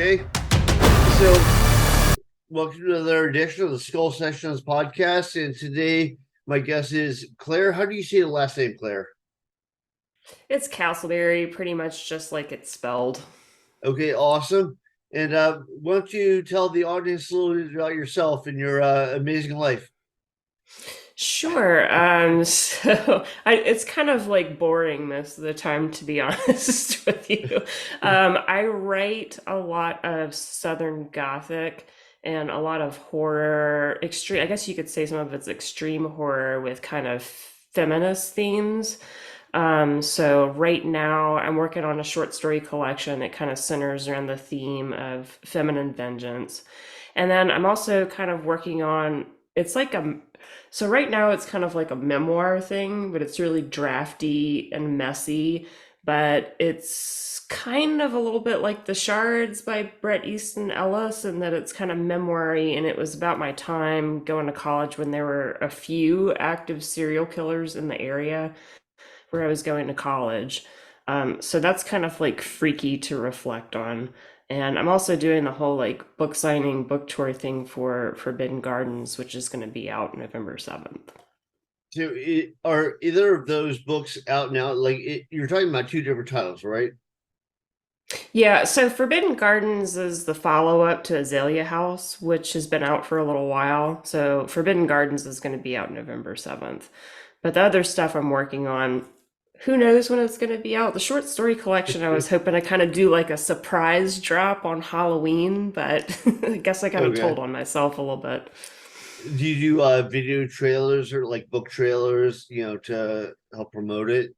Okay. So, welcome to another edition of the Skull Sessions podcast. And today, my guest is Claire. How do you say the last name, Claire? It's Castleberry, pretty much just like it's spelled. Okay, awesome. And why don't you tell the audience a little bit about yourself and your amazing life? Sure. It's kind of like boring most of the time, to be honest with you. I write a lot of Southern Gothic and a lot of horror, extreme. I guess you could say some of it's extreme horror with kind of feminist themes. So right now I'm working on a short story collection. It kind of centers around the theme of feminine vengeance. And then I'm also kind of working on, it's like so right now it's kind of like a memoir thing, but it's really drafty and messy, but it's kind of a little bit like The Shards by Bret Easton Ellis, and that it's kind of memoiry, and it was about my time going to college when there were a few active serial killers in the area where I was going to college. So that's kind of like freaky to reflect on. And I'm also doing the whole like book signing, book tour thing for Forbidden Gardens, which is going to be out November 7th. So, are either of those books out now? You're talking about two different titles, right? Yeah, so Forbidden Gardens is the follow up to Azalea House, which has been out for a little while. So Forbidden Gardens is going to be out November 7th. But the other stuff I'm working on, who knows when it's going to be out? The short story collection, I was hoping to kind of do like a surprise drop on Halloween, but I guess I kind of Okay. told on myself a little bit. Do you do video trailers or like book trailers, to help promote it?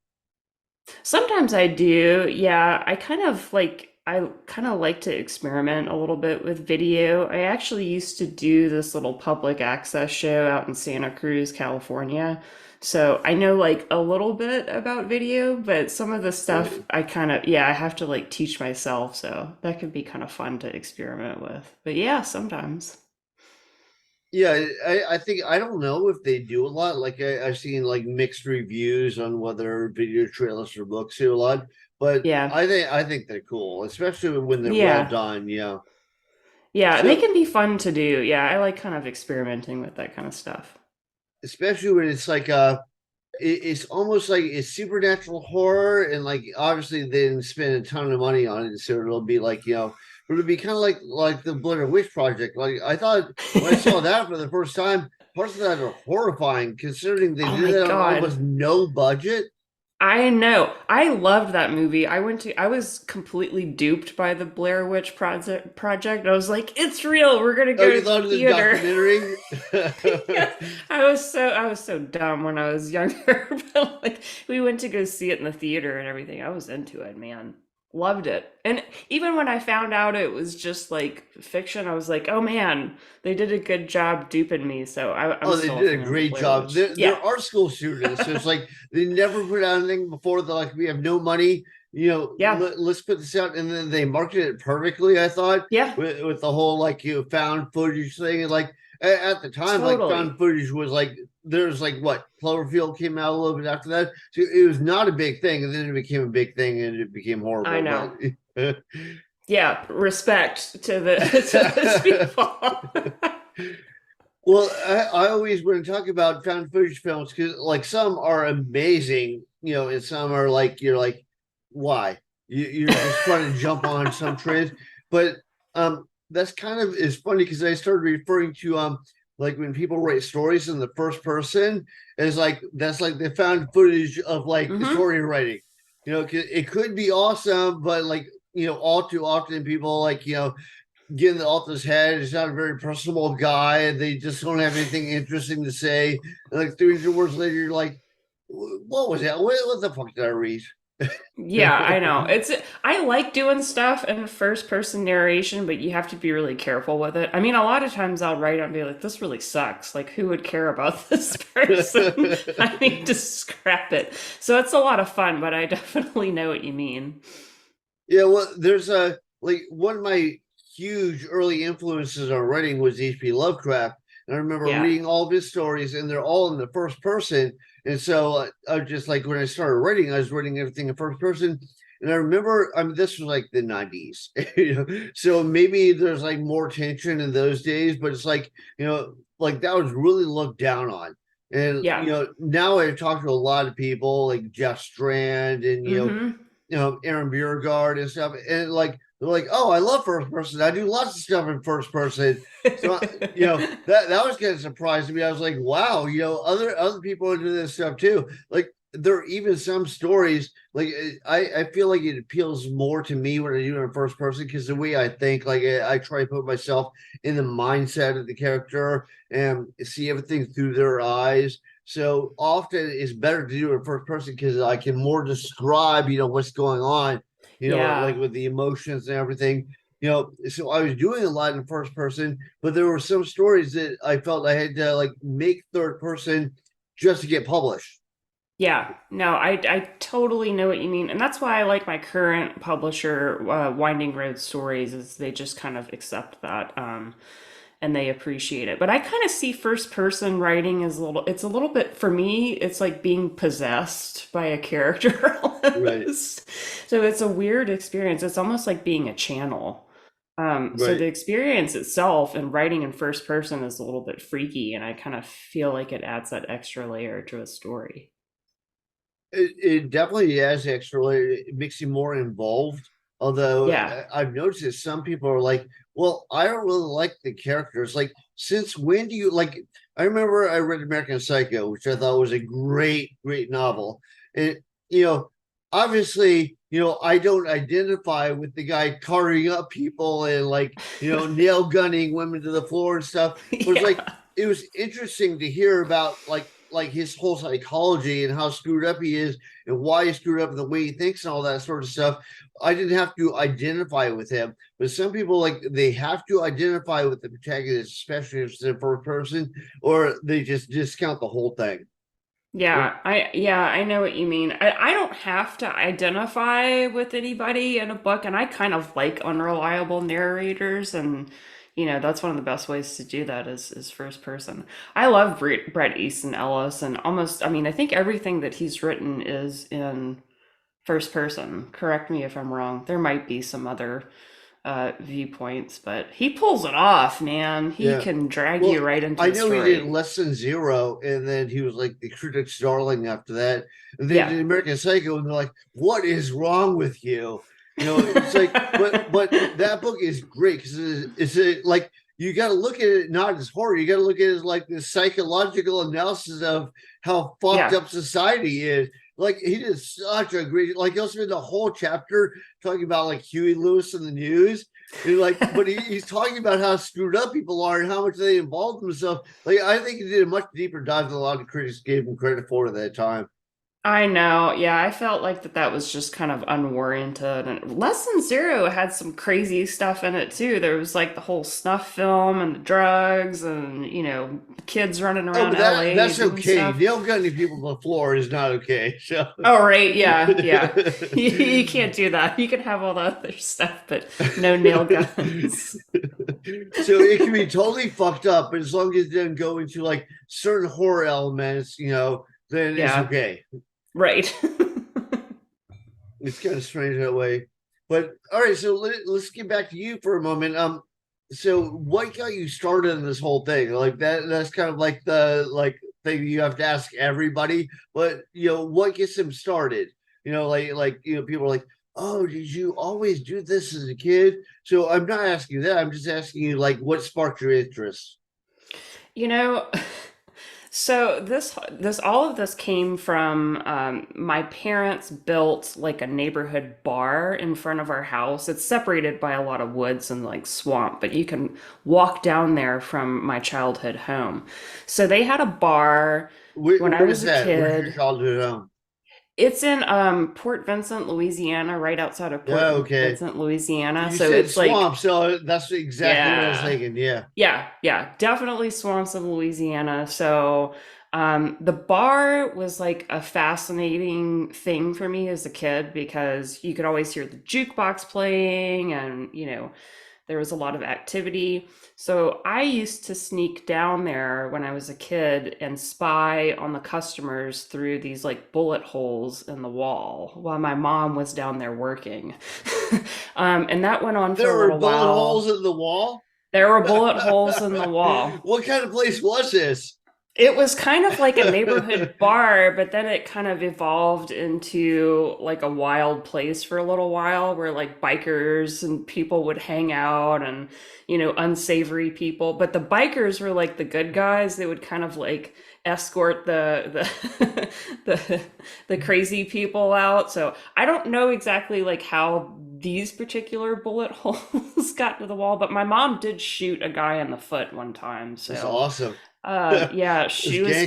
Sometimes I do. Yeah, I kind of like to experiment a little bit with video. I actually used to do this little public access show out in Santa Cruz, California. So I know like a little bit about video, but some of the stuff Right. I have to like teach myself. So that could be kind of fun to experiment with. But yeah, sometimes. Yeah, I think I don't know if they do a lot. I've seen like mixed reviews on whether video trailers for books do a lot, but Yeah. I think they're cool, especially when they're well Yeah. done. Yeah. Yeah, they So can be fun to do. Yeah, I like kind of experimenting with that kind of stuff. especially when it's like it's almost like it's supernatural horror, and like obviously they didn't spend a ton of money on it, so it'll be like it'll be kind of like the Blair Witch Project. Like I thought when I saw that for the first time, parts of that are horrifying considering they Oh did my it on God. almost no budget. I know. I loved that movie. I was completely duped by the Blair Witch project. I was like, it's real. We're gonna Oh, go you to the thought of the theater. documentary? Yes. I was so dumb when I was younger. But like we went to go see it in the theater and everything. I was into it, man. Loved it. And even when I found out it was just like fiction, I was like, oh man, they did a good job duping me. So I'm Oh, they still a did a fan of the great Blair job. Witch. They're Yeah. art school students, so it's like they never put out anything before. They're like, we have no money, Yeah. let's put this out, and then they marketed it perfectly. I thought Yeah. with the whole like found footage thing, and like at the time, like found Totally. footage was like there's like what Cloverfield came out a little bit after that, so it was not a big thing, and then it became a big thing, and it became I horrible. But know. Yeah, respect to the to those people. well, I always want to talk about found footage films because like some are amazing, and some are like you're like, why? You're just trying to jump on some trend. But that's kind of is funny because I started referring to like when people write stories in the first person, it's like that's like the found footage of like Hmm. story writing. 'Cause it could be awesome, but like all too often people like get in the author's head. He's not a very personable guy, and they just don't have anything interesting to say. And like 300 words later, you're like, "What was that? What the fuck did I read?" Yeah, I know. I like doing stuff in first person narration, but you have to be really careful with it. I mean, a lot of times I'll write and be like, this really sucks. Like, who would care about this person? I need to scrap it. So it's a lot of fun, but I definitely know what you mean. Yeah, well, there's a like one of my huge early influences on writing was H.P. Lovecraft, and I remember Yeah. reading all of his stories, and they're all in the first person. And so I just like when I started writing, I was writing everything in first person, And I remember, I mean, this was like the 90s, so maybe there's like more tension in those days, but it's like, like that was really looked down on. And, Yeah. now I've talked to a lot of people like Jeff Strand and, Mm-hmm. Aaron Biergard and stuff. And like, they're like, oh, I love first person. I do lots of stuff in first person. So, that was kind of surprising me. I was like, wow, other people into this stuff too. Like, there are even some stories like I feel like it appeals more to me when I do it in first person because the way I think, like I try to put myself in the mindset of the character and see everything through their eyes. So often it's better to do it in first person because I can more describe, what's going on, like Yeah. with the emotions and everything. So I was doing a lot in first person, but there were some stories that I felt I had to like make third person just to get published. Yeah, no, I totally know what you mean, and that's why I like my current publisher, Winding Road Stories, is they just kind of accept that, and they appreciate it. But I kind of see first person writing as it's a little bit for me. It's like being possessed by a character Right, almost. So it's a weird experience. It's almost like being a channel. So right. the experience itself and writing in first person is a little bit freaky, and I kind of feel like it adds that extra layer to a story. It definitely has extra layer. It makes you more involved. Although Yeah. I've noticed that some people are like, well, I don't really like the characters. Like, since when do you like? I remember I read American Psycho, which I thought was a great, great novel. And, you know, obviously, I don't identify with the guy carving up people and like, nail gunning women to the floor and stuff. But it's like, Yeah. it was interesting to hear about like his whole psychology and how screwed up he is and why he's screwed up and the way he thinks and all that sort of stuff. I didn't have to identify with him, but some people like they have to identify with the protagonist, especially if it's in first person, or they just discount the whole thing. I know what you mean. I don't have to identify with anybody in a book, and I kind of like unreliable narrators, and that's one of the best ways to do that is first person. I love Bret Easton Ellis, and almost, I mean, I think everything that he's written is in first person. Correct me if I'm wrong. There might be some other viewpoints, but he pulls it off, man. He Yeah. can drag you Well, right into I the know he did story. Less Than Zero, and then he was like the critic's darling after that. And then Yeah. did American Psycho, and they're like, "What is wrong with you?" It's like, but that book is great because like you got to look at it not as horror, you got to look at it as like the psychological analysis of how fucked Yeah. up society is. Like he did such a great, like he'll spend the whole chapter talking about like Huey Lewis and the news and like, but he's talking about how screwed up people are and how much they involved themselves. Like, I think he did a much deeper dive than a lot of critics gave him credit for at that time. I know. Yeah, I felt like that was just kind of unwarranted. And Lesson Zero had some crazy stuff in it too. There was like the whole snuff film and the drugs and, kids running Oh, around but LA that's doing okay. stuff. Nail gunning people on the floor is not okay. So, Oh, right. Yeah. Yeah. You can't do that. You can have all the other stuff, but no nail guns. so it can be totally fucked up, but as long as it doesn't go into like certain horror elements, then it's Yeah. okay. Right. It's kind of strange that way. But all right, so let's get back to you for a moment. So what got you started in this whole thing? Like that's kind of like the thing you have to ask everybody. But what gets them started? People are like, oh, did you always do this as a kid? So I'm not asking you that. I'm just asking you like what sparked your interest. You know, So this all of this came from my parents built like a neighborhood bar in front of our house. It's separated by a lot of woods and like swamp, but you can walk down there from my childhood home. So they had a bar when I Where was is a that? Where's your kid. childhood home? It's in Port Vincent, Louisiana, right outside of Yeah, Port okay. Vincent, Louisiana. You So said it's like swamp, so that's exactly what I was yeah. thinking. Yeah. Yeah, definitely swamps of Louisiana. So, the bar was like a fascinating thing for me as a kid because you could always hear the jukebox playing and, There was a lot of activity. So I used to sneak down there when I was a kid and spy on the customers through these like bullet holes in the wall while my mom was down there working. And that went on for There a were little bullet holes while. in the wall. There were bullet holes in the wall. What kind of place was this? It was kind of like a neighborhood bar, but then it kind of evolved into like a wild place for a little while where like bikers and people would hang out and, unsavory people. But the bikers were like the good guys. They would kind of like escort the crazy people out. So I don't know exactly like how these particular bullet holes got to the wall, but my mom did shoot a guy in the foot one time. That's So awesome. yeah, This gangster. she was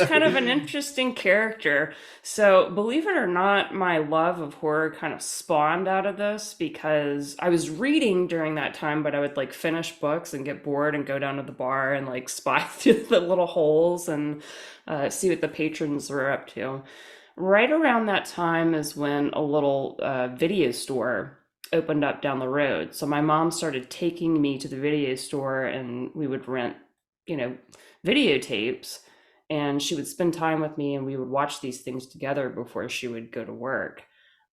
kind of an interesting character. So, believe it or not, my love of horror kind of spawned out of this because I was reading during that time, but I would like finish books and get bored and go down to the bar and like spy through the little holes and see what the patrons were up to. Right around that time is when a little video store opened up down the road. So my mom started taking me to the video store and we would rent, you know, videotapes, and she would spend time with me and we would watch these things together before she would go to work.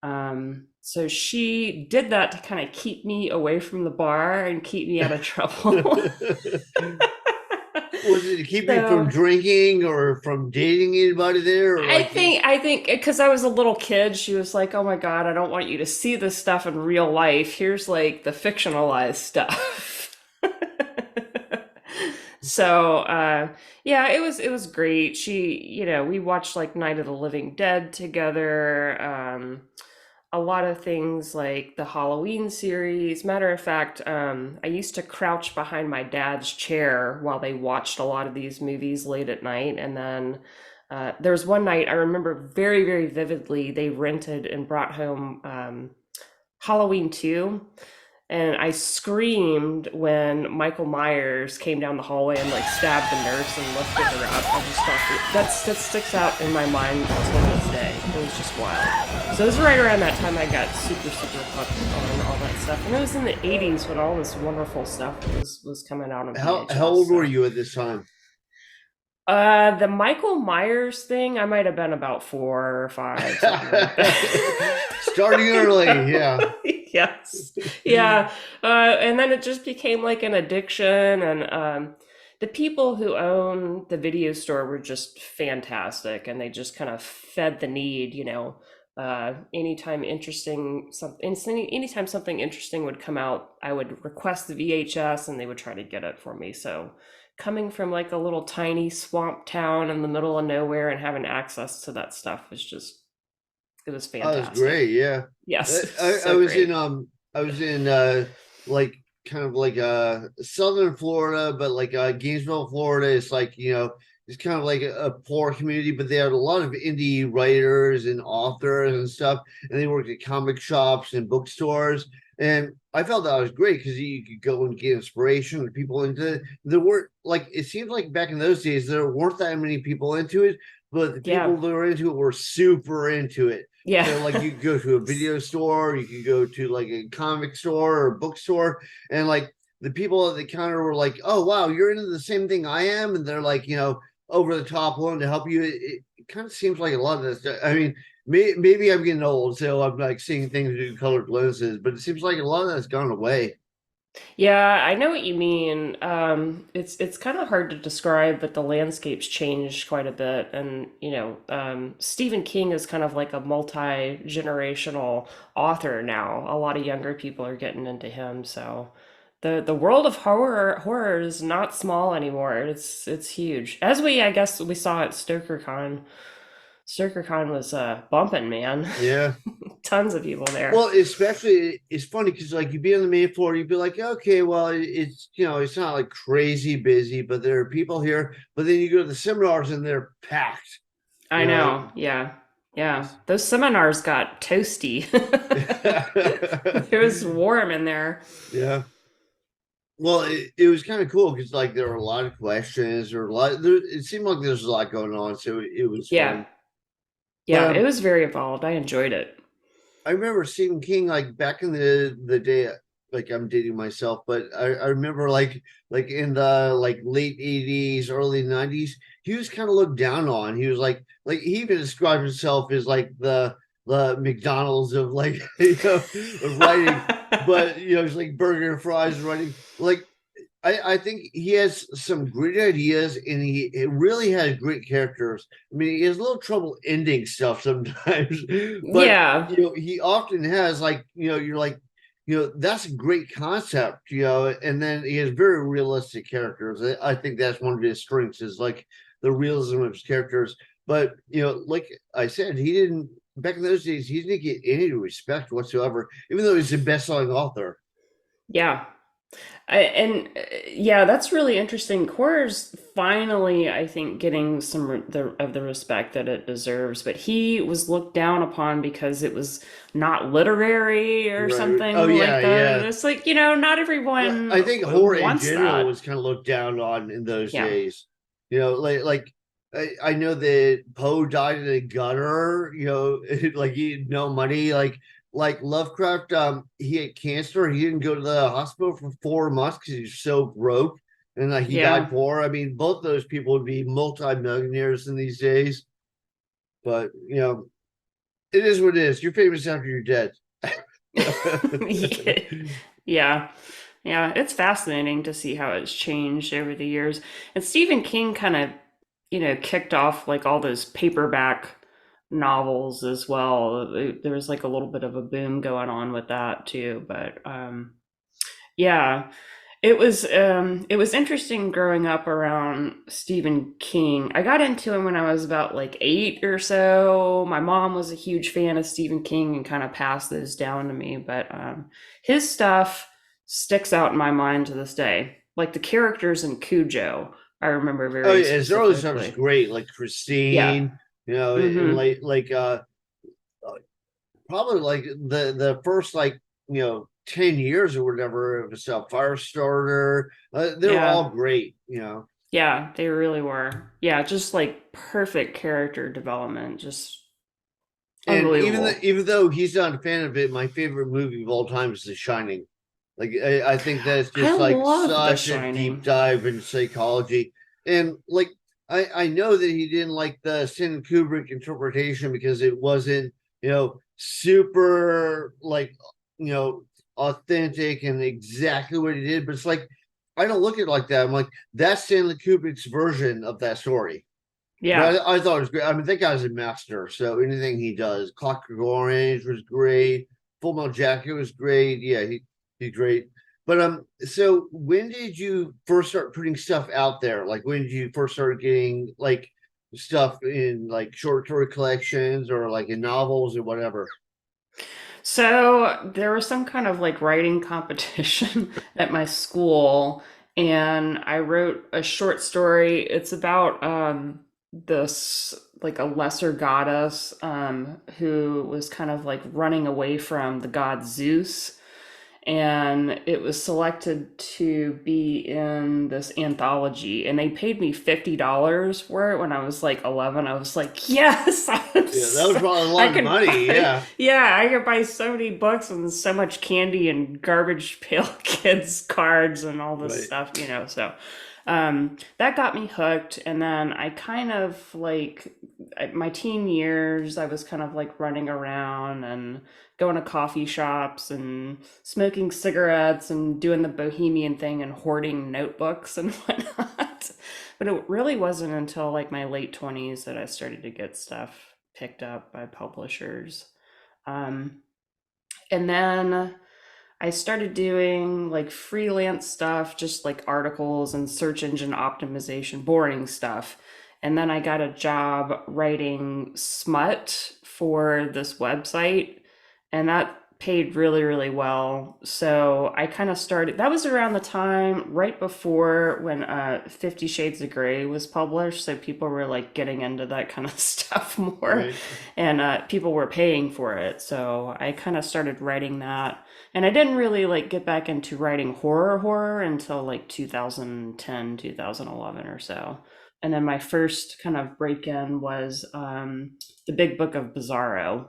So she did that to kind of keep me away from the bar and keep me out of trouble. Was it to keep you from So drinking or from dating anybody there, or I like you? think I think because I was a little kid, she was like, "Oh my God, I don't want you to see this stuff in real life. Here's like the fictionalized stuff." So yeah, it was great. We watched like Night of the Living Dead together. A lot of things like the Halloween series. Matter of fact, I used to crouch behind my dad's chair while they watched a lot of these movies late at night. And then there was one night I remember very, very vividly, they rented and brought home Halloween 2. And I screamed when Michael Myers came down the hallway and like stabbed the nurse and lifted her up. I just thought that sticks out in my mind until this day. It was just wild. So it was right around that time I got super, super hooked on all that stuff. And it was in the 80s when all this wonderful stuff was coming out on How VHS. old were So you at this time? the Michael Myers thing, I might have been about 4 or 5, something like that. Starting early, yeah. Yes. Yeah. And then it just became like an addiction. And the people who own the video store were just fantastic. And they just kind of fed the need, anytime something interesting would come out, I would request the VHS and they would try to get it for me. So coming from like a little tiny swamp town in the middle of nowhere and having access to that stuff was just, it was Oh, it was fantastic. great, yeah. Yes, I so was in great. I was in like kind of like southern Florida, but like Gainesville, Florida is like, it's kind of like a poor community, but they had a lot of indie writers and authors and stuff, and they worked at comic shops and bookstores. And I felt that was great because you could go and get inspiration and people into it. There weren't like it seems like back in those days there weren't that many people into it, but the Yeah, people that were into it were super into it. yeah. So like you could go to a video store, you could go to like a comic store or a bookstore, and like the people at the counter were like, "Oh wow, you're into the same thing I am," and they're like, over the top willing to help you. It kind of seems like a lot of this. I mean, maybe I'm getting old, so I'm like seeing things through colored lenses, but it seems like a lot of that's gone away. Yeah, I know what you mean. It's kind of hard to describe, but the landscape's changed quite a bit. And, Stephen King is kind of like a multi-generational author now. A lot of younger people are getting into him, so the world of horror is not small anymore. It's huge. As I guess we saw at StokerCon. StokerCon was bumping, man. Yeah. Tons of people there. Well, especially it's funny because like you'd be on the main floor, you'd be like, okay, well, it's it's not like crazy busy, but there are people here. But then you go to the seminars and they're packed. I You know, know. Yeah. Yeah. Those seminars got toasty. It was warm in there. yeah. Well, it was kind of cool because like there were a lot of questions or it seemed like there's a lot going on, so it was Yeah. fun. But Yeah. It was very involved. I enjoyed it. I remember Stephen King like back in the day. like I'm dating myself, but I remember like in the like late 80s, early 90s, he was kind of looked down on. He was like he even described himself as like the McDonald's of like of writing, but it's like burger and fries and writing. Like I think he has some great ideas and he it really has great characters. I mean, he has a little trouble ending stuff sometimes, but Yeah. he often has like, you're like, that's a great concept, and then he has very realistic characters. I think that's one of his strengths is like the realism of his characters. But like I said, he didn't back in those days, he didn't get any respect whatsoever, even though he's a best-selling author. Yeah. Yeah, that's really interesting. Horror's finally, I think, getting of the respect that it deserves, but he was looked down upon because it was not literary or Right. Oh something like yeah, that. And yeah. it's like, not Well, everyone I think horror in wants general that. was kind of looked down on in those Yeah. days. Like I know that Poe died in a gutter. Like he had no money. Like Lovecraft, he had cancer. He didn't go to the hospital for 4 months because he's so broke, and like he died Yeah. poor. I mean, both those people would be multi-millionaires in these days. But it is what it is. You're famous after you're dead. Yeah. Yeah, it's fascinating to see how it's changed over the years. And Stephen King kind of, kicked off like all those paperback novels as well. There was like a little bit of a boom going on with that too. But yeah, it was interesting growing up around Stephen King. I got into him when I was about like 8 or so. My mom was a huge fan of Stephen King and kind of passed those down to me, but his stuff sticks out in my mind to this day. Like the characters in Cujo, I remember Oh very yeah, his early stuff is specifically. great, like Yeah. Christine, and Mm-hmm. uh, probably like the first like 10 years or whatever of stuff. Firestarter, they're Yeah. all great. Yeah, they really were. Yeah, just like perfect character development, just And even unbelievable. even though he's not a fan of it, my favorite movie of all time is The Shining. Like I think that's I just like love The such a deep Shining. dive in psychology, and like I know that he didn't like the Stanley Kubrick interpretation because it wasn't super like you know authentic and exactly what he did, but it's like I don't look at it like that. I'm like that's Stanley Kubrick's version of that story. Yeah. But I thought it was great. I mean, that guy's a master. So anything he does, Clockwork Orange was great. Full Metal Jacket was great. Yeah, he's great. But so when did you first start putting stuff out there? Like when did you first start getting like stuff in like short story collections or like in novels or whatever? So there was some kind of like writing competition at my school, and I wrote a short story. It's about this like a lesser goddess who was kind of like running away from the god Zeus, and it was selected to be in this anthology, and they paid me $50 for it when I was like 11. I was like, yes. Yeah, that was probably a I lot of could money. buy, Yeah, yeah, I could buy so many books and so much candy and Garbage Pail Kids cards and all this right. stuff, so that got me hooked. And then I kind of like my teen years, I was kind of like running around and going to coffee shops and smoking cigarettes and doing the bohemian thing and hoarding notebooks and whatnot. But it really wasn't until like my late 20s that I started to get stuff picked up by publishers. Um, and then I started doing like freelance stuff, just like articles and search engine optimization, boring stuff. And then I got a job writing smut for this website, and that paid really, really well. So I kind of started, that was around the time right before when 50 Shades of Grey was published. So people were like getting into that kind of stuff more, Right. and people were paying for it. So I kind of started writing that, and I didn't really like get back into writing horror until like 2010, 2011 or so. And then my first kind of break in was the Big Book of Bizarro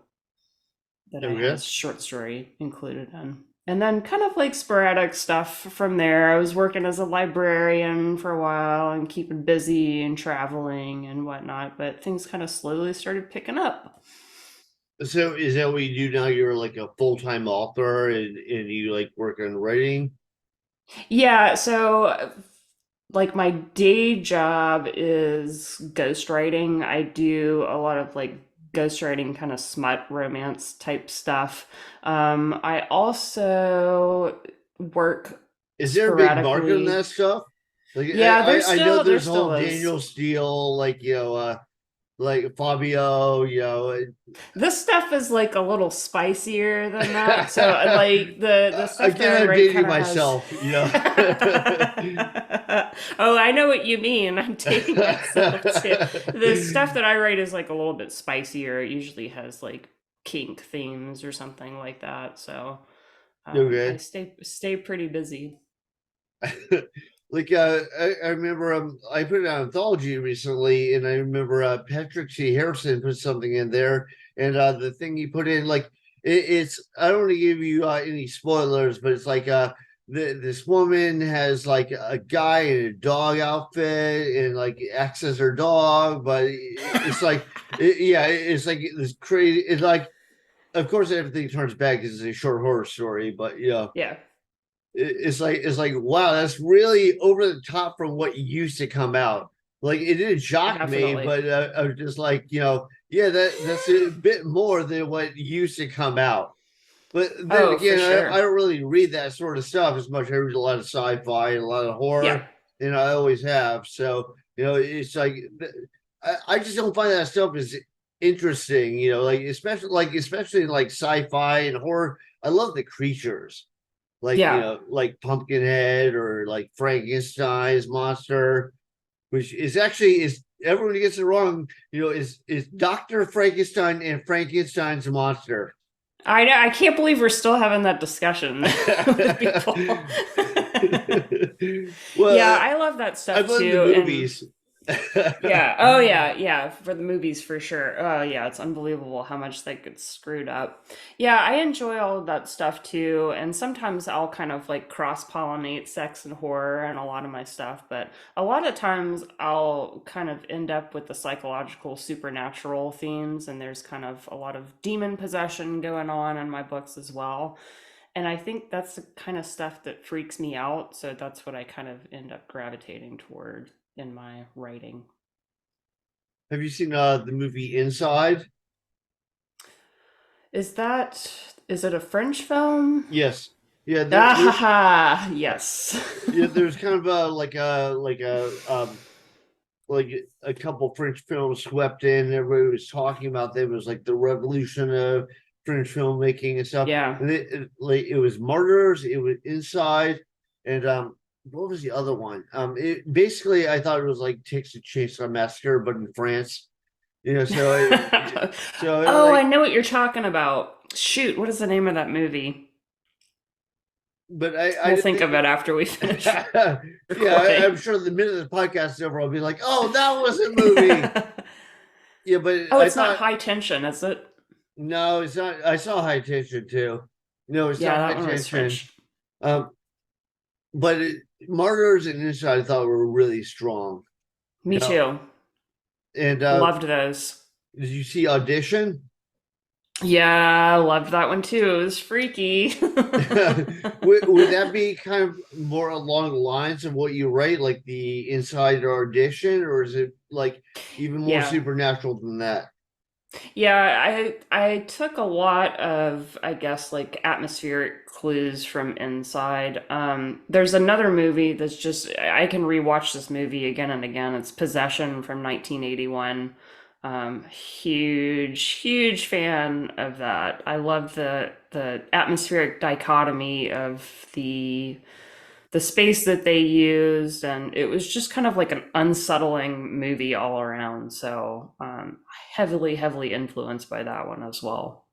that I had a Okay. short story included in. And then kind of like sporadic stuff from there. I was working as a librarian for a while and keeping busy and traveling and whatnot, but things kind of slowly started picking up. So is that what you do now? You're like a full-time author and you like work on writing? Yeah, so like my day job is ghostwriting. I do a lot of like ghostwriting kind of smut romance type stuff. I also work Is there a big market on sporadically. that stuff? Like Yeah, I know there there's a whole still is. Daniel Steele, like like Fabio, This stuff is like a little spicier than that. So like the stuff that again, I I'm write dating kind of has myself. Oh, I know what you mean. I'm dating myself too. The stuff that I write is like a little bit spicier. It usually has like kink themes or something like that. So I Okay. stay pretty busy. Like I remember I put an anthology recently, and I remember Patrick C. Harrison put something in there, and the thing he put in, like it's I don't want to give you any spoilers, but it's like this woman has like a guy in a dog outfit and like acts as her dog, but it's like yeah, it's like this crazy. It's like of course everything turns bad because it's a short horror story, but yeah, Yeah, it's like wow, that's really over the top from what used to come out. Like it didn't shock me, definitely. but I was just like, yeah, that's a bit more than what used to come out. But then Oh, for again, I sure. don't really read that sort of stuff as much. I read a lot of sci-fi and a lot of Yeah, horror, and I always have. So it's like I just don't find that stuff as interesting. Like especially in like sci-fi and horror. I love the creatures like yeah. like Pumpkinhead or like Frankenstein's monster, which is actually is everyone gets it wrong. Is Doctor Frankenstein and Frankenstein's monster. I know. I can't believe we're still having that discussion with people. Yeah, Well, I love that I've stuff loved the too. And movies. yeah, oh yeah, yeah, for the movies for sure. Oh yeah, it's unbelievable how much that gets screwed up. Yeah, I enjoy all of that stuff too. And sometimes I'll kind of like cross-pollinate sex and horror and a lot of my stuff, but a lot of times I'll kind of end up with the psychological supernatural themes, and there's kind of a lot of demon possession going on in my books as well. And I think that's the kind of stuff that freaks me out. So that's what I kind of end up gravitating toward in my writing. Have you seen the movie Inside? Is it a French film? Yes. Yeah, Ah ha ha, yes. there's kind of like a couple French films swept in. Everybody was talking about them. It was like the revolution of French filmmaking and stuff. Yeah. And like it was Martyrs, it was Inside, and what was the other one? It basically I thought it was like Texas Chainsaw Massacre, but in France. So Oh, I like, know what you're talking about. Shoot, what is the name of that movie? but I We'll didn't think think. of it after we finish Yeah, I'm recording. sure the minute the podcast is over, I'll be like, "Oh, that was a movie." Yeah, but Oh, I it's not thought High Tension, is it? no, it's not. I saw High Tension too. No, it's Yeah, not High that one was Tension. French. Um, but Martyrs and Inside I thought were really strong. Me You know, too. and Loved those. did you see Audition? Yeah, loved that one too. It was freaky. Would that be kind of more along the lines of what you write, like the Inside Audition, or is it like even more Yeah. supernatural than that? Yeah, I took a lot of, I guess, like atmospheric clues from Inside. There's another movie that's just I can rewatch this movie again and again. It's Possession from 1981. Huge fan of that. I love the atmospheric dichotomy of the space that they used, and it was just kind of like an unsettling movie all around. So heavily influenced by that one as well.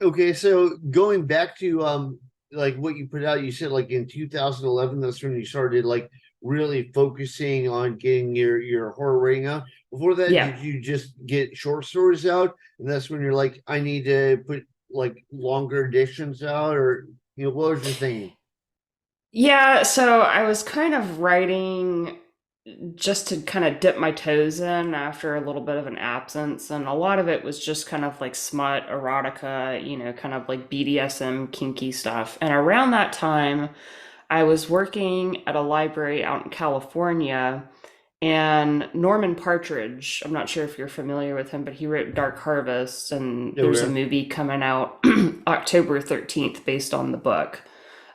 Okay, so going back to like what you put out, you said like in 2011, that's when you started like really focusing on getting your horror rating out. Before that, Yeah. did you just get short stories out? And that's when you're like, I need to put like longer editions out, or what was your thinking? Yeah, so I was kind of writing just to kind of dip my toes in after a little bit of an absence. And a lot of it was just kind of like smut, erotica, kind of like BDSM, kinky stuff. And around that time, I was working at a library out in California, and Norman Partridge, I'm not sure if you're familiar with him, but he wrote Dark Harvest, and Oh there's a yeah, movie coming out October 13th based on the book.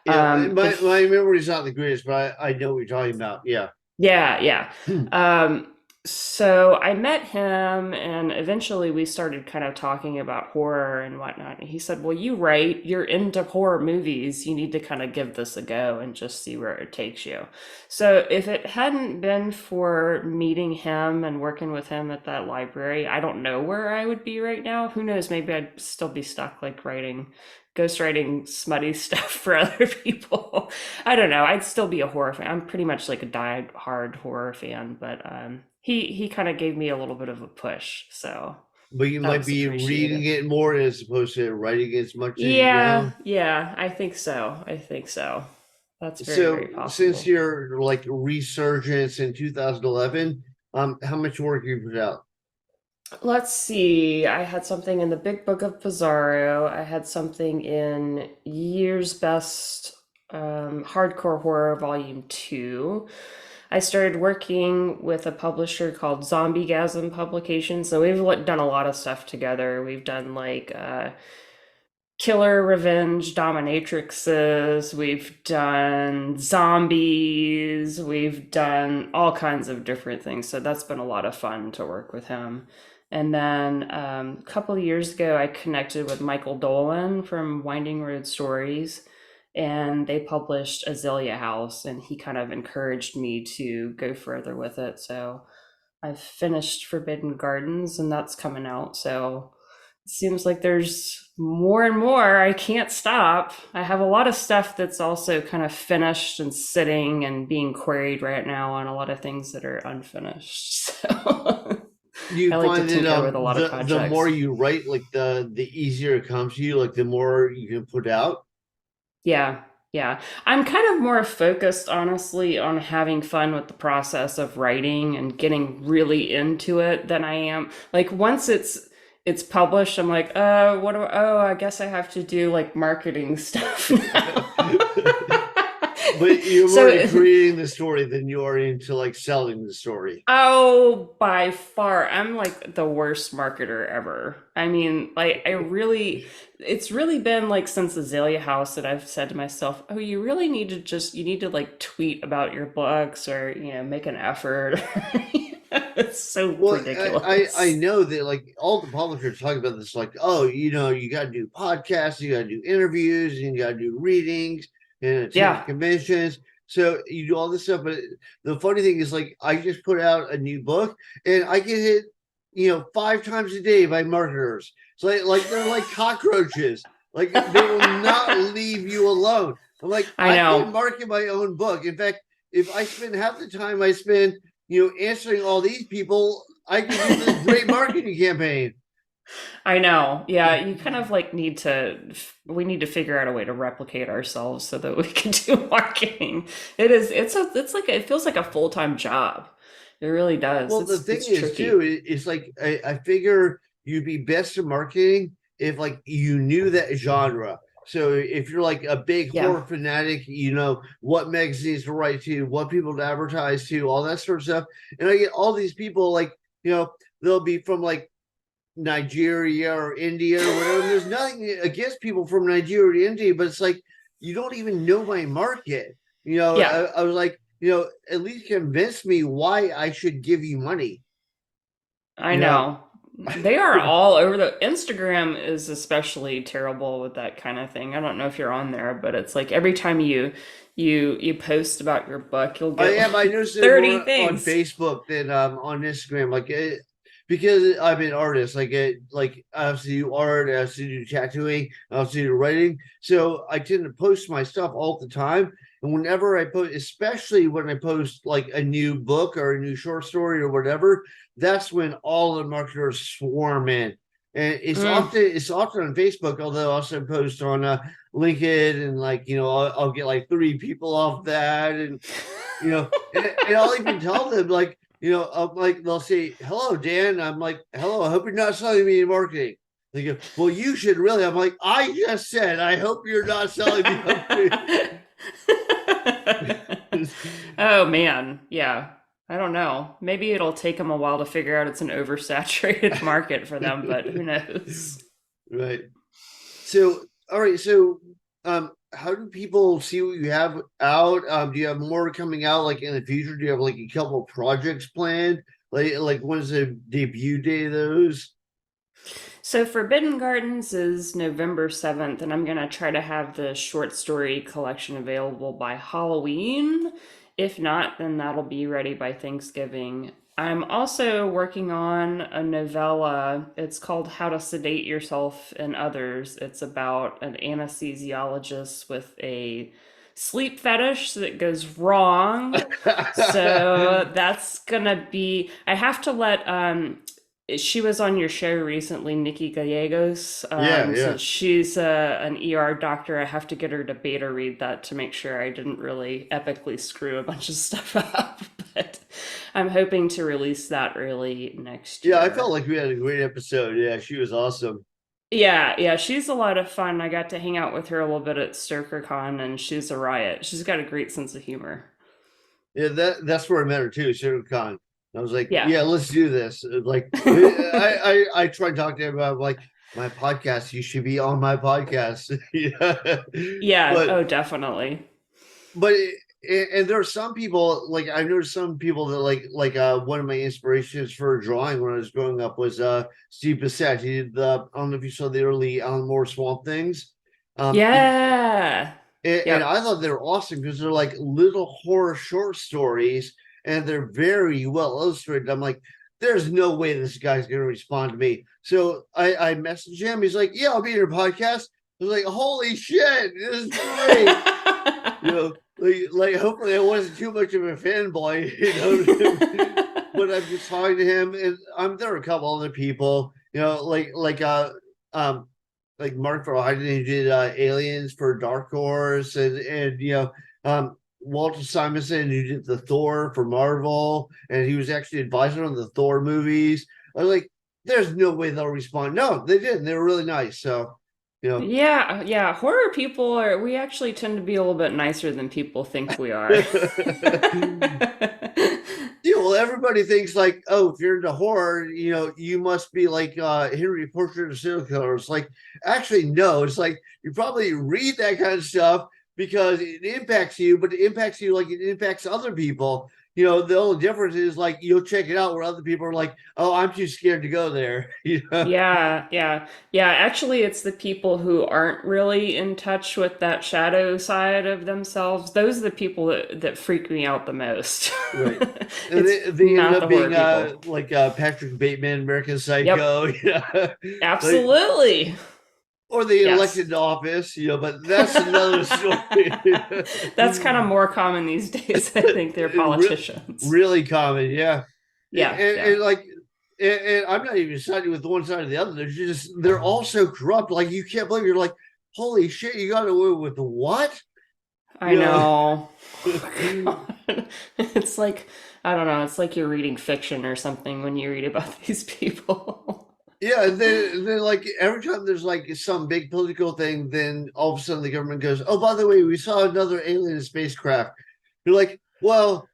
my If memory's not the greatest, but I know what you're talking about. Yeah. Yeah, yeah. Hmm. So I met him, and eventually we started kind of talking about horror and whatnot. And he said, "Well, you write, you're into horror movies. You need to kind of give this a go and just see where it takes you." So if it hadn't been for meeting him and working with him at that library, I don't know where I would be right now. Who knows? Maybe I'd still be stuck like ghostwriting smutty stuff for other people. I don't know. I'd still be a horror fan. I'm pretty much like a die-hard horror fan, but he kind of gave me a little bit of a push, so But you that might was be reading appreciated. it more as opposed to writing as much as you Yeah, now. yeah, I think so. I think so. That's very, very So since possible. your like resurgence in 2011, how much work you put out? Let's see. I had something in the Big Book of Pizarro. I had something in Year's Best Hardcore Horror Volume 2. I started working with a publisher called Zombiegasm Publications. So we've done a lot of stuff together. We've done like killer revenge dominatrixes, we've done zombies, we've done all kinds of different things. So that's been a lot of fun to work with him. And then a couple of years ago, I connected with Michael Dolan from Winding Road Stories, and they published Azalea House, and he kind of encouraged me to go further with it. So I've finished Forbidden Gardens, and that's coming out. So it seems like there's more and more. I can't stop. I have a lot of stuff that's also kind of finished and sitting and being queried right now on a lot of things that are unfinished. So You I like to find that tinker with a lot of the more projects. you write, like the easier it comes to you, like the more you can put out. Yeah, yeah. I'm kind of more focused, honestly, on having fun with the process of writing and getting really into it than I am. Like once it's published, I'm like, I guess I have to do like marketing stuff now. But you're more into So creating the story than you are into like selling the story. Oh, by far. I'm like the worst marketer ever. I mean, like, it's really been like since Azalea House that I've said to myself, oh, you really need to you need to like tweet about your books or, make an effort. It's so Well, I ridiculous. know that like all the publishers talk about this, like, oh, you got to do podcasts, you got to do interviews, and you got to do readings and attend Yeah, conventions. So you do all this stuff, but the funny thing is, like, I just put out a new book, and I get hit, 5 times a day by marketers. So like they're like cockroaches. Like they will not leave you alone. I'm like, I I can know. market my own book. In fact, if I spend half the time I spend answering all these people, I could do this great marketing campaign. I know. Yeah, you kind of like we need to figure out a way to replicate ourselves so that we can do marketing. It feels like a full-time job. It really does. Well, the It's thing it's is too, tricky. it's like I figure you'd be best at marketing if like you knew that genre. So if you're like a big Yeah. horror fanatic, you know what magazines to write to, what people to advertise to, all that sort of stuff. And I get all these people like, they'll be from like Nigeria or India or whatever. And there's nothing against people from Nigeria or India, but it's like you don't even know my market. Yeah, I was like, at least convince me why I should give you money. I You know, know. They are all over the Instagram is especially terrible with that kind of thing. I don't know if you're on there, but it's like every time you post about your book, you'll I get am. I like noticed it 30 more on things. Facebook than on Instagram. Like, because I'm an artist. Like I have to do art, I have to do tattooing, I have to do writing. So I tend to post my stuff all the time. And whenever I post, especially when I post like a new book or a new short story or whatever, that's when all the marketers swarm in. and Mm. it's often on Facebook, although I also post on LinkedIn, and like I'll get like 3 people off that, and and I'll even tell them like I'm like they'll say hello Dan, I'm like hello, I hope you're not selling me in marketing. They go, well, you should really. I'm like, I just said I hope you're not selling me Oh man, yeah. I don't know. Maybe it'll take them a while to figure out it's an oversaturated market for them, but who knows? right. So, all right. So, how do people see what you have out? Do you have more coming out like in the future? Do you have like a couple projects planned? Like when's the debut day of those? So Forbidden Gardens is November 7th, and I'm going to try to have the short story collection available by Halloween. If not, then that'll be ready by Thanksgiving. I'm also working on a novella. It's called How to Sedate Yourself and Others. It's about an anesthesiologist with a sleep fetish that goes wrong. So that's gonna be. I have to let she was on your show recently, Nikki Gallegos. Yeah, yeah. Since she's an ER doctor, I have to get her to beta read that to make sure I didn't really epically screw a bunch of stuff up. But I'm hoping to release that early next Yeah, I felt year. like we had a great episode. Yeah, she was awesome. Yeah, yeah, she's a lot of fun. I got to hang out with her a little bit at StokerCon, and she's a riot. She's got a great sense of humor. Yeah, that's where I met her too, Sugar Khan. I was like, Yeah. yeah, let's do this. Like, I tried talking to him about like my podcast. You should be on my podcast. Yeah, Yeah, but oh, definitely. but and there are some people like I've noticed some people that one of my inspirations for drawing when I was growing up was Steve Bissette. He did the I don't know if you saw the early Alan Moore Swamp Things. And Yeah. and Yep. I thought they were awesome because they're like little horror short stories and they're very well illustrated. I'm like, there's no way this guy's going to respond to me. So I messaged him. He's like, yeah, I'll be in your podcast. I was like, holy shit, this is great. Like hopefully I wasn't too much of a fanboy, but I'm just talking to him, and there are a couple other people, um like Mark Verheiden who did Aliens for Dark Horse, and Walter Simonson who did the Thor for Marvel, and he was actually advisor on the Thor movies. I was like, there's no way they'll respond. No, they didn't. They were really nice. So, you know. Yeah, yeah. Horror people are, we actually tend to be a little bit nicer than people think we are. Yeah, well, everybody thinks like, oh, if you're into horror, you must be like Henry Portrait of Serial Killer. It's like, actually, no. It's like you probably read that kind of stuff because it impacts you, but it impacts you like it impacts other people. The only difference is like you'll check it out where other people are like, oh, I'm too scared to go there. Yeah, yeah. Yeah, actually it's the people who aren't really in touch with that shadow side of themselves. Those are the people that freak me out the most. Right. And It's they ended not up the horror being people. like Patrick Bateman, American Yep, Psycho. Like, absolutely. or they Yes. elected to office, but that's another story. That's kind of more common these days. I think they're politicians. Really common, yeah. And, Yeah, yeah. like, and I'm not even siding with one side or the other. They're all so corrupt. Like you can't believe you're like, holy shit, you got away with what? I You know. know. God. It's like, I don't know, it's like you're reading fiction or something when you read about these people. Yeah, and then like every time there's like some big political thing, then all of a sudden the government goes, "Oh, by the way, we saw another alien spacecraft." You're like, "Well,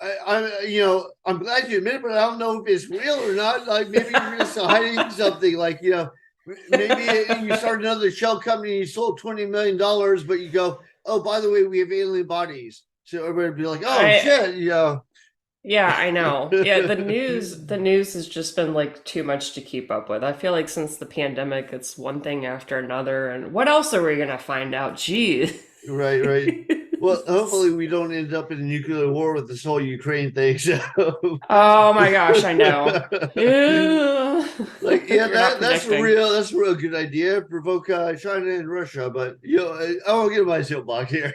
I'm glad you admit it, but I don't know if it's real or not. Like maybe you're just hiding something. Like maybe you start another shell company, and you sold $20 million, but you go, oh, by the way, we have alien bodies." So everybody would be like, "Oh I shit." Yeah, I know. Yeah, the news has just been like too much to keep up with. I feel like since the pandemic, it's one thing after another, and what else are we gonna find out? Geez. Right, right. Well, hopefully we don't end up in a nuclear war with this whole Ukraine thing. So, Oh my gosh, I know. Ew. like, yeah, You're not predicting. that's a real good idea. Provoke China and Russia, but I won't get my soapbox here.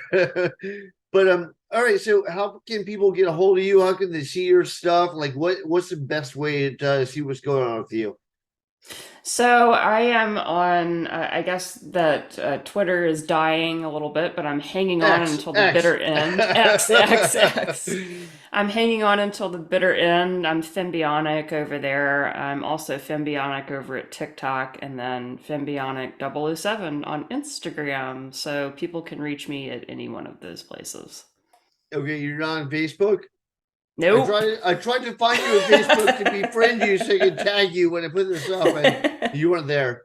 But all right. So, how can people get a hold of you? How can they see your stuff? Like, what's the best way to see what's going on with you? So I am on, I guess that Twitter is dying a little bit, but I'm hanging on X, until the X. bitter end. X, X, X. I'm hanging on until the bitter end. I'm Fimbionic over there. I'm also Fimbionic over at TikTok, and then Fimbionic 007 on Instagram. So people can reach me at any one of those places. Okay, you're not on Facebook? Nope. I tried to find you on Facebook to befriend you so I could tag you when I put this up, and you weren't there.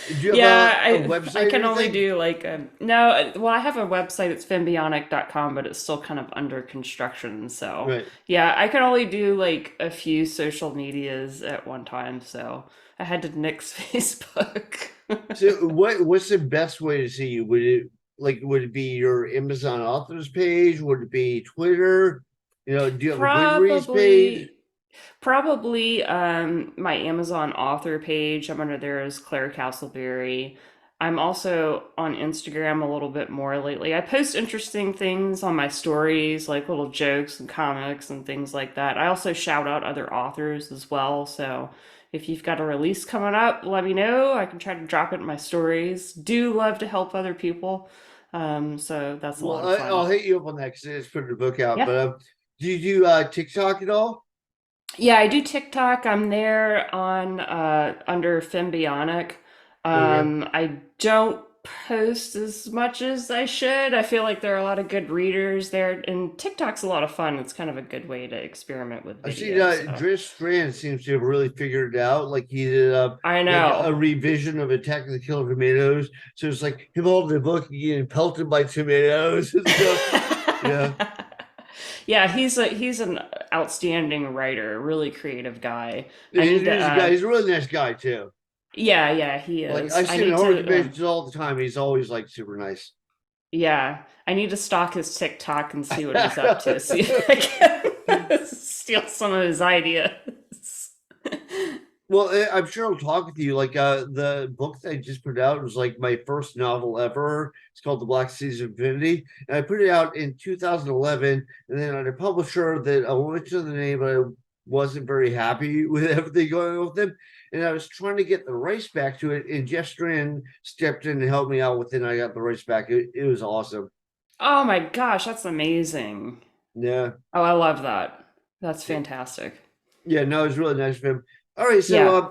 Do you have Yeah, a I website or can only anything? do like no, well I have a website, it's fimbionic.com, but it's still kind of under construction. So Right. yeah, I can only do like a few social medias at one time, so I had to nix Facebook. So what's the best way to see you? Would it be your Amazon authors page? Would it be Twitter? Do you have a Goodreads page? Probably Probably my Amazon author page. I'm under there as Claire Castleberry. I'm also on Instagram a little bit more lately. I post interesting things on my stories, like little jokes and comics and things like that. I also shout out other authors as well. So if you've got a release coming up, let me know. I can try to drop it in my stories. Do love to help other people. So that's a Well, lot of I'll fun. hit you up on that because I just put the book out. Yeah. But do you do TikTok at all? Yeah, I do TikTok. I'm there on under Fimbionic. Okay. I don't post as much as I should. I feel like there are a lot of good readers there, and TikTok's a lot of fun. It's kind of a good way to experiment with I've seen video. So Drift Strand seems to have really figured it out. Like he did I like a know. revision of Attack of the Killer Tomatoes. So it's like him holding the book and getting pelted by tomatoes and stuff. Yeah. Yeah, he's an outstanding writer, really creative guy. I need to He's a guy, he's a really nice guy too. yeah, he Like is. I I see him at need horror to conventions all the time. He's always like super nice. Yeah, I need to stalk his TikTok and see what he's up to. See if I can steal some of his ideas. Well, I'm sure I'll talk with you. Like the book that I just put out was like my first novel ever. It's called The Black Seas of Infinity. And I put it out in 2011. And then I had a publisher that I won't mention the name, but I wasn't very happy with everything going on with them. And I was trying to get the rights back to it. And Jeff Strand stepped in and helped me out with it. And I got the rights back. It was awesome. Oh my gosh, that's amazing. Yeah. Oh, I love that. That's fantastic. Yeah, no, it was really nice of him. All right, so Yeah.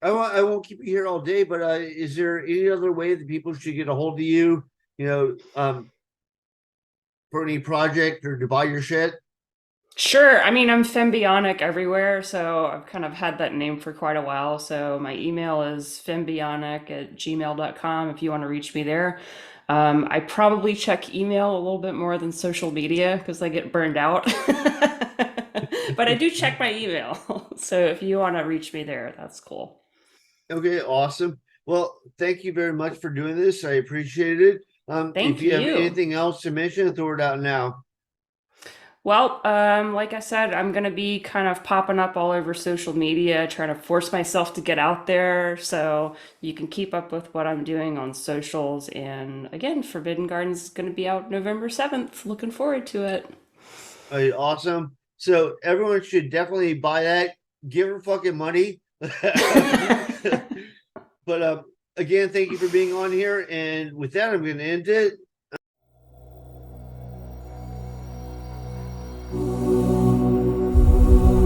I won't keep you here all day, but is there any other way that people should get a hold of you? You know, for any project or to buy your shit? Sure. I mean, I'm fembionic everywhere, so I've kind of had that name for quite a while. So my email is fembionic@gmail.com if you want to reach me there. I probably check email a little bit more than social media because I get burned out. But I do check my email. So if you want to reach me there, that's cool. Okay, awesome. Well, thank you very much for doing this. I appreciate it. If Thank you have you. anything else to mention, throw it out now. Well, like I said, I'm gonna be kind of popping up all over social media, trying to force myself to get out there so you can keep up with what I'm doing on socials. And again, Forbidden Gardens is gonna be out November 7th. Looking forward to it. Awesome. So everyone should definitely buy that. Give her fucking money. But again, thank you for being on here. And with that, I'm going to end it.